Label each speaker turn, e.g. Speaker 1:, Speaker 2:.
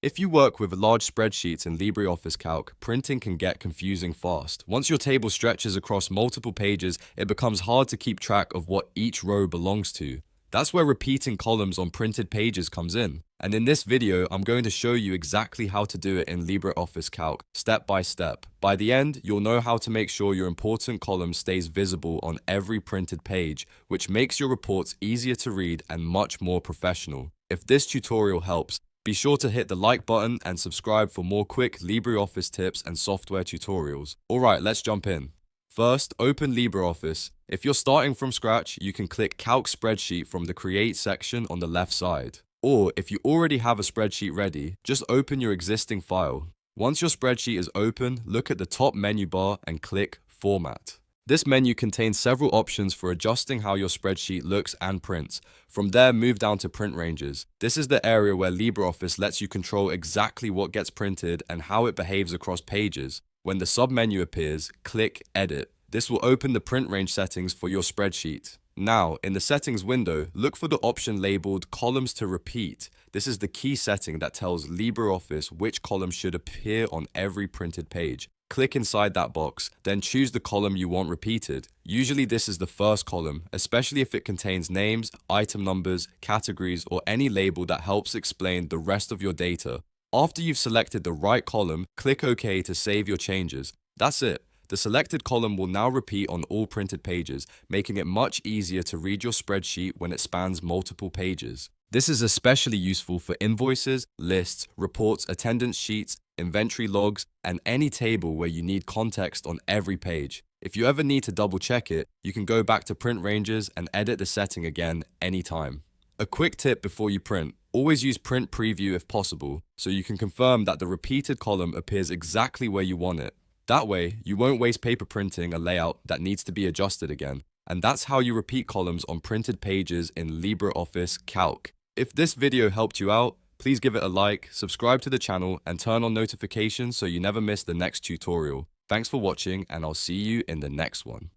Speaker 1: If you work with large spreadsheets in LibreOffice Calc, printing can get confusing fast. Once your table stretches across multiple pages, it becomes hard to keep track of what each row belongs to. That's where repeating columns on printed pages comes in. And in this video, I'm going to show you exactly how to do it in LibreOffice Calc, step by step. By the end, you'll know how to make sure your important column stays visible on every printed page, which makes your reports easier to read and much more professional. If this tutorial helps, be sure to hit the like button and subscribe for more quick LibreOffice tips and software tutorials. Alright, let's jump in. First, open LibreOffice. If you're starting from scratch, you can click Calc Spreadsheet from the Create section on the left side. Or, if you already have a spreadsheet ready, just open your existing file. Once your spreadsheet is open, look at the top menu bar and click Format. This menu contains several options for adjusting how your spreadsheet looks and prints. From there, move down to Print Ranges. This is the area where LibreOffice lets you control exactly what gets printed and how it behaves across pages. When the submenu appears, click Edit. This will open the print range settings for your spreadsheet. Now, in the settings window, look for the option labeled Columns to Repeat. This is the key setting that tells LibreOffice which column should appear on every printed page. Click inside that box, then choose the column you want repeated. Usually this is the first column, especially if it contains names, item numbers, categories, or any label that helps explain the rest of your data. After you've selected the right column, click OK to save your changes. That's it. The selected column will now repeat on all printed pages, making it much easier to read your spreadsheet when it spans multiple pages. This is especially useful for invoices, lists, reports, attendance sheets, inventory logs, and any table where you need context on every page. If you ever need to double check it, you can go back to Print Ranges and edit the setting again anytime. A quick tip before you print: always use Print Preview if possible, so you can confirm that the repeated column appears exactly where you want it. That way, you won't waste paper printing a layout that needs to be adjusted again. And that's how you repeat columns on printed pages in LibreOffice Calc. If this video helped you out, please give it a like, subscribe to the channel, and turn on notifications so you never miss the next tutorial. Thanks for watching, and I'll see you in the next one.